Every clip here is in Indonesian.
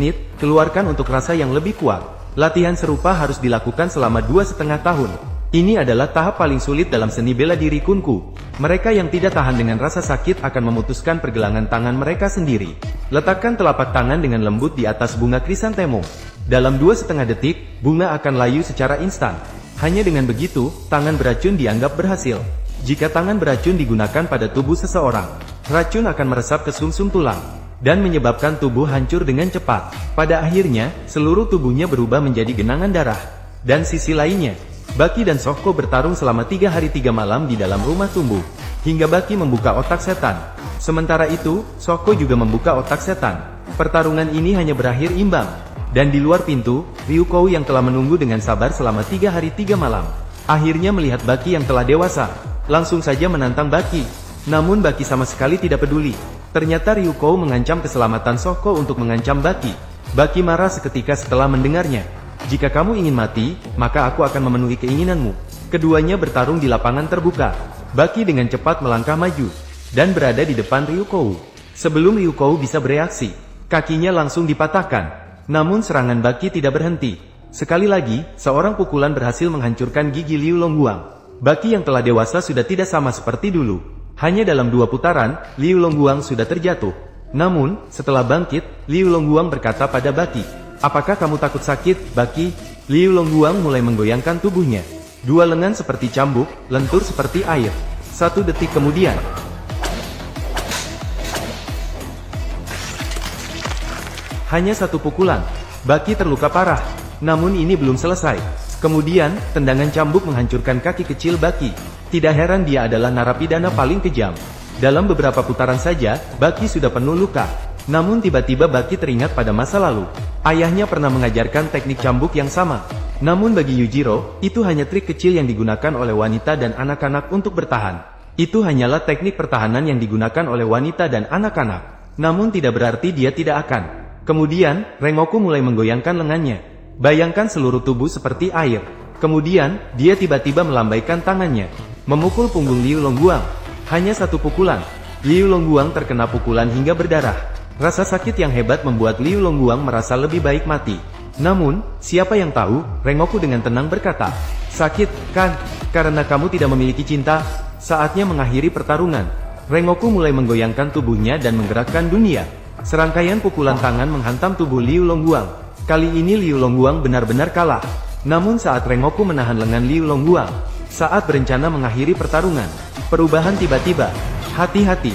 menit, keluarkan untuk rasa yang lebih kuat. Latihan serupa harus dilakukan selama 2,5 tahun. Ini adalah tahap paling sulit dalam seni bela diri kunku. Mereka yang tidak tahan dengan rasa sakit akan memutuskan pergelangan tangan mereka sendiri. Letakkan telapak tangan dengan lembut di atas bunga krisantemum. Dalam 2,5 detik, bunga akan layu secara instan. Hanya dengan begitu, tangan beracun dianggap berhasil. Jika tangan beracun digunakan pada tubuh seseorang, racun akan meresap ke sumsum tulang dan menyebabkan tubuh hancur dengan cepat. Pada akhirnya, seluruh tubuhnya berubah menjadi genangan darah. Dan sisi lainnya, Baki dan Sokko bertarung selama 3 hari 3 malam di dalam rumah tumbuh, hingga Baki membuka otak setan. Sementara itu, Sokko juga membuka otak setan. Pertarungan ini hanya berakhir imbang. Dan di luar pintu, Ryukou yang telah menunggu dengan sabar selama 3 hari 3 malam, akhirnya melihat Baki yang telah dewasa. Langsung saja menantang Baki. Namun Baki sama sekali tidak peduli. Ternyata Ryukou mengancam keselamatan Sokko untuk mengancam Baki. Baki marah seketika setelah mendengarnya. Jika kamu ingin mati, maka aku akan memenuhi keinginanmu. Keduanya bertarung di lapangan terbuka. Baki dengan cepat melangkah maju, dan berada di depan Ryukou. Sebelum Ryukou bisa bereaksi, kakinya langsung dipatahkan. Namun serangan Baki tidak berhenti. Sekali lagi, seorang pukulan berhasil menghancurkan gigi Liu Longguang. Baki yang telah dewasa sudah tidak sama seperti dulu. Hanya dalam 2 putaran, Liu Longguang sudah terjatuh. Namun, setelah bangkit, Liu Longguang berkata pada Baki, "Apakah kamu takut sakit, Baki?" Liu Longguang mulai menggoyangkan tubuhnya. 2 lengan seperti cambuk, lentur seperti air. 1 detik kemudian, hanya 1 pukulan, Baki terluka parah. Namun ini belum selesai. Kemudian, tendangan cambuk menghancurkan kaki kecil Baki. Tidak heran dia adalah narapidana paling kejam. Dalam beberapa putaran saja, Baki sudah penuh luka. Namun tiba-tiba Baki teringat pada masa lalu. Ayahnya pernah mengajarkan teknik cambuk yang sama. Namun bagi Yujiro, itu hanya trik kecil yang digunakan oleh wanita dan anak-anak untuk bertahan. Itu hanyalah teknik pertahanan yang digunakan oleh wanita dan anak-anak. Namun tidak berarti dia tidak akan. Kemudian, Rengoku mulai menggoyangkan lengannya. Bayangkan seluruh tubuh seperti air. Kemudian, dia tiba-tiba melambaikan tangannya, memukul punggung Liu Longguang. Hanya 1 pukulan, Liu Longguang terkena pukulan hingga berdarah. Rasa sakit yang hebat membuat Liu Longguang merasa lebih baik mati. Namun, siapa yang tahu, Rengoku dengan tenang berkata, "Sakit, kan? Karena kamu tidak memiliki cinta." Saatnya mengakhiri pertarungan. Rengoku mulai menggoyangkan tubuhnya dan menggerakkan dunia. Serangkaian pukulan tangan menghantam tubuh Liu Longguang. Kali ini Liu Longguang benar-benar kalah. Namun saat Rengoku menahan lengan Liu Longguang, saat berencana mengakhiri pertarungan, perubahan tiba-tiba. Hati-hati.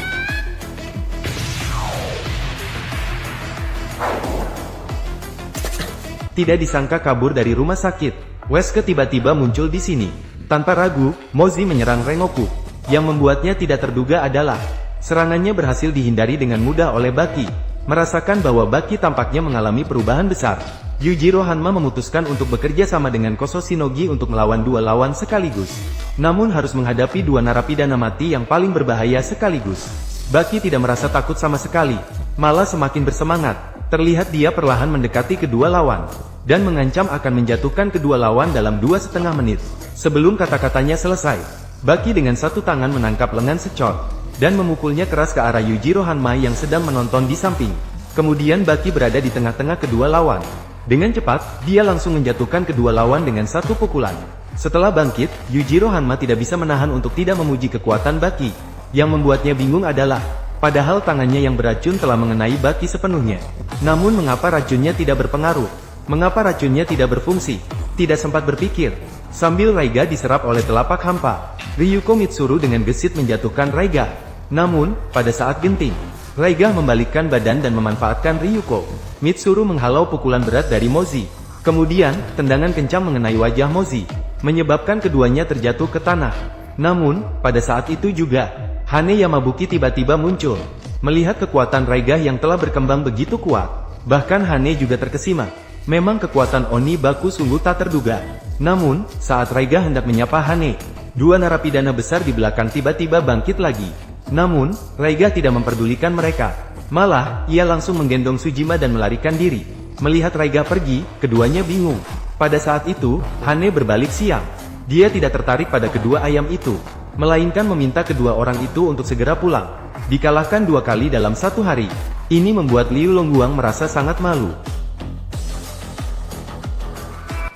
Tidak disangka kabur dari rumah sakit, Wesker tiba-tiba muncul di sini. Tanpa ragu, Mozi menyerang Rengoku. Yang membuatnya tidak terduga adalah, serangannya berhasil dihindari dengan mudah oleh Baki. Merasakan bahwa Baki tampaknya mengalami perubahan besar, Yujiro Hanma memutuskan untuk bekerja sama dengan Koso Shinogi untuk melawan 2 lawan sekaligus. Namun harus menghadapi 2 narapidana mati yang paling berbahaya sekaligus. Baki tidak merasa takut sama sekali, malah semakin bersemangat. Terlihat dia perlahan mendekati kedua lawan, dan mengancam akan menjatuhkan kedua lawan dalam 2,5 menit. Sebelum kata-katanya selesai, Baki dengan 1 tangan menangkap lengan Secot, dan memukulnya keras ke arah Yujiro Hanma yang sedang menonton di samping. Kemudian Baki berada di tengah-tengah kedua lawan. Dengan cepat, dia langsung menjatuhkan kedua lawan dengan 1 pukulan. Setelah bangkit, Yujiro Hanma tidak bisa menahan untuk tidak memuji kekuatan Baki. Yang membuatnya bingung adalah, padahal tangannya yang beracun telah mengenai Baki sepenuhnya. Namun mengapa racunnya tidak berpengaruh? Mengapa racunnya tidak berfungsi? Tidak sempat berpikir. Sambil Raiga diserap oleh telapak hampa, Ryuko Mitsuru dengan gesit menjatuhkan Raiga. Namun, pada saat genting, Raiga membalikkan badan dan memanfaatkan Ryuko. Mitsuru menghalau pukulan berat dari Mozi. Kemudian, tendangan kencang mengenai wajah Mozi, menyebabkan keduanya terjatuh ke tanah. Namun, pada saat itu juga, Hane Yamabuki tiba-tiba muncul. Melihat kekuatan Raiga yang telah berkembang begitu kuat, bahkan Hane juga terkesima. Memang kekuatan Oni Baku sungguh tak terduga. Namun, saat Raiga hendak menyapa Hane, 2 narapidana besar di belakang tiba-tiba bangkit lagi. Namun, Raiga tidak memperdulikan mereka. Malah, ia langsung menggendong Sujima dan melarikan diri. Melihat Raiga pergi, keduanya bingung. Pada saat itu, Hane berbalik siang. Dia tidak tertarik pada kedua ayam itu, melainkan meminta kedua orang itu untuk segera pulang. Dikalahkan 2 kali dalam 1 hari. Ini membuat Liu Longguang merasa sangat malu.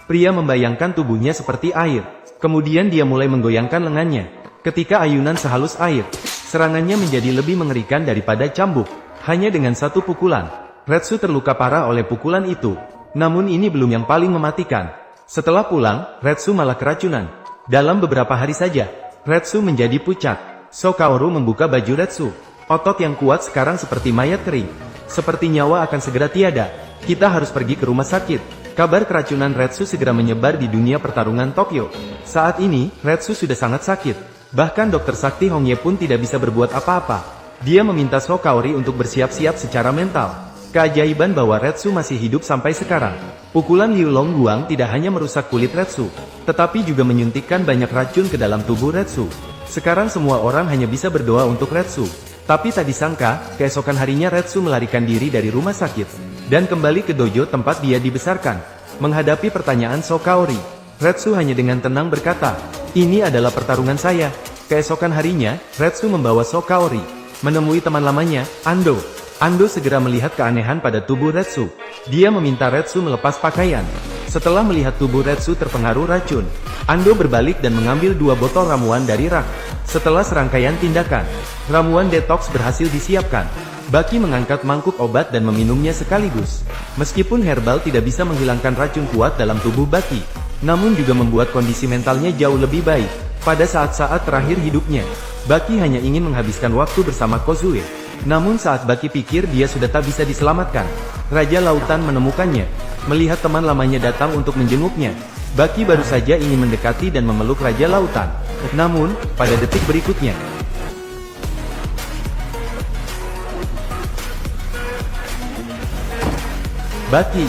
Pria membayangkan tubuhnya seperti air. Kemudian dia mulai menggoyangkan lengannya. Ketika ayunan sehalus air, serangannya menjadi lebih mengerikan daripada cambuk. Hanya dengan satu pukulan, Retsu terluka parah oleh pukulan itu. Namun ini belum yang paling mematikan. Setelah pulang, Retsu malah keracunan. Dalam beberapa hari saja, Retsu menjadi pucat. Sokaoru membuka baju Retsu. Otot yang kuat sekarang seperti mayat kering. Seperti nyawa akan segera tiada. Kita harus pergi ke rumah sakit. Kabar keracunan Retsu segera menyebar di dunia pertarungan Tokyo. Saat ini, Retsu sudah sangat sakit. Bahkan Dr. Sakti Hongye pun tidak bisa berbuat apa-apa. Dia meminta Sokaori untuk bersiap-siap secara mental. Keajaiban bahwa Retsu masih hidup sampai sekarang. Pukulan Liu Longguang tidak hanya merusak kulit Retsu, tetapi juga menyuntikkan banyak racun ke dalam tubuh Retsu. Sekarang semua orang hanya bisa berdoa untuk Retsu. Tapi tak disangka, keesokan harinya Retsu melarikan diri dari rumah sakit dan kembali ke dojo tempat dia dibesarkan. Menghadapi pertanyaan Sokaori, Retsu hanya dengan tenang berkata, "Ini adalah pertarungan saya." Keesokan harinya, Retsu membawa Sokaori menemui teman lamanya, Ando. Ando segera melihat keanehan pada tubuh Retsu. Dia meminta Retsu melepas pakaian. Setelah melihat tubuh Retsu terpengaruh racun, Ando berbalik dan mengambil 2 botol ramuan dari rak. Setelah serangkaian tindakan, ramuan detox berhasil disiapkan. Baki mengangkat mangkuk obat dan meminumnya sekaligus. Meskipun herbal tidak bisa menghilangkan racun kuat dalam tubuh Baki, namun juga membuat kondisi mentalnya jauh lebih baik. Pada saat-saat terakhir hidupnya, Baki hanya ingin menghabiskan waktu bersama Kozue. Namun saat Baki pikir dia sudah tak bisa diselamatkan, Raja Lautan menemukannya. Melihat teman lamanya datang untuk menjenguknya, Baki baru saja ingin mendekati dan memeluk Raja Lautan. Namun, pada detik berikutnya, Baki,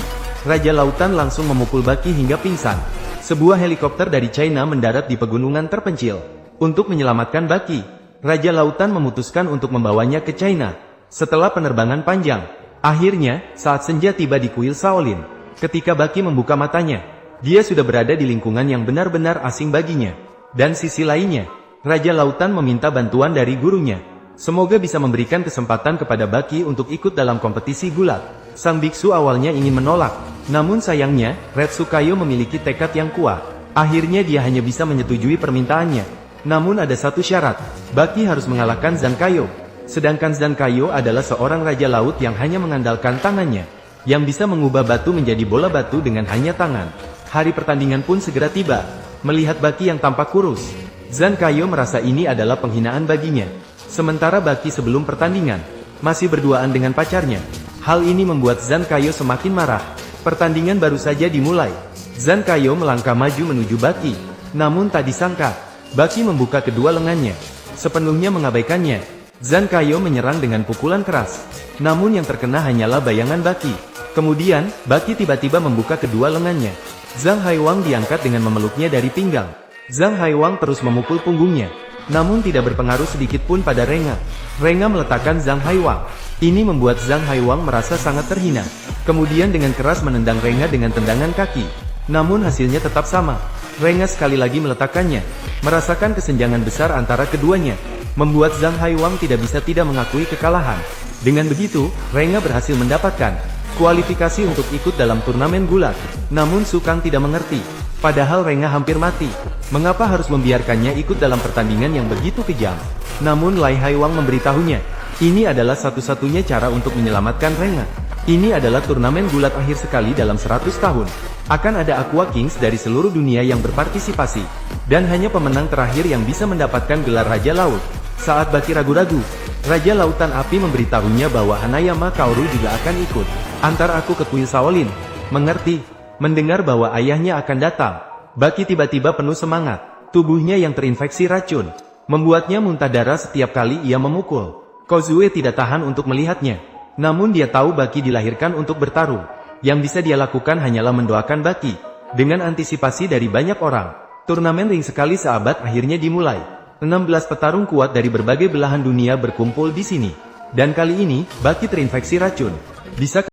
Raja Lautan langsung memukul Baki hingga pingsan. Sebuah helikopter dari China mendarat di pegunungan terpencil. Untuk menyelamatkan Baki, Raja Lautan memutuskan untuk membawanya ke China. Setelah penerbangan panjang, akhirnya, saat senja tiba di kuil Shaolin. Ketika Baki membuka matanya, dia sudah berada di lingkungan yang benar-benar asing baginya. Dan sisi lainnya, Raja Lautan meminta bantuan dari gurunya. Semoga bisa memberikan kesempatan kepada Baki untuk ikut dalam kompetisi gulat. Sang biksu awalnya ingin menolak, namun sayangnya, Retsu Kayo memiliki tekad yang kuat. Akhirnya dia hanya bisa menyetujui permintaannya. Namun ada satu syarat, Baki harus mengalahkan Zankayo. Sedangkan Zankayo adalah seorang raja laut yang hanya mengandalkan tangannya, yang bisa mengubah batu menjadi bola batu dengan hanya tangan. Hari pertandingan pun segera tiba. Melihat Baki yang tampak kurus, Zankayo merasa ini adalah penghinaan baginya. Sementara Baki sebelum pertandingan, masih berduaan dengan pacarnya. Hal ini membuat Zankayo semakin marah. Pertandingan baru saja dimulai. Zankayo melangkah maju menuju Baki. Namun tak disangka, Baki membuka kedua lengannya. Sepenuhnya mengabaikannya, Zankayo menyerang dengan pukulan keras. Namun yang terkena hanyalah bayangan Baki. Kemudian, Baki tiba-tiba membuka kedua lengannya. Zhang Haiwang diangkat dengan memeluknya dari pinggang. Zhang Haiwang terus memukul punggungnya. Namun tidak berpengaruh sedikit pun pada Renga. Renga meletakkan Zhang Haiwang. Ini membuat Zhang Haiwang merasa sangat terhina. Kemudian dengan keras menendang Renga dengan tendangan kaki. Namun hasilnya tetap sama. Renga sekali lagi meletakkannya. Merasakan kesenjangan besar antara keduanya, membuat Zhang Haiwang tidak bisa tidak mengakui kekalahan. Dengan begitu, Renga berhasil mendapatkan kualifikasi untuk ikut dalam turnamen gulat. Namun Su Kang tidak mengerti. Padahal Renga hampir mati. Mengapa harus membiarkannya ikut dalam pertandingan yang begitu kejam? Namun Lai Haiwang memberitahunya, ini adalah satu-satunya cara untuk menyelamatkan Renga. Ini adalah turnamen gulat akhir sekali dalam 100 tahun. Akan ada Aqua Kings dari seluruh dunia yang berpartisipasi. Dan hanya pemenang terakhir yang bisa mendapatkan gelar Raja Laut. Saat Baki ragu-ragu, Raja Lautan Api memberitahunya bahwa Hanayama Kaoru juga akan ikut. Antar aku ke kuil Shaolin. Mengerti? Mendengar bahwa ayahnya akan datang, Baki tiba-tiba penuh semangat. Tubuhnya yang terinfeksi racun membuatnya muntah darah setiap kali ia memukul. Kozue tidak tahan untuk melihatnya. Namun dia tahu Baki dilahirkan untuk bertarung. Yang bisa dia lakukan hanyalah mendoakan Baki. Dengan antisipasi dari banyak orang, turnamen ring sekali seabad akhirnya dimulai. 16 petarung kuat dari berbagai belahan dunia berkumpul di sini. Dan kali ini, Baki terinfeksi racun. Bisa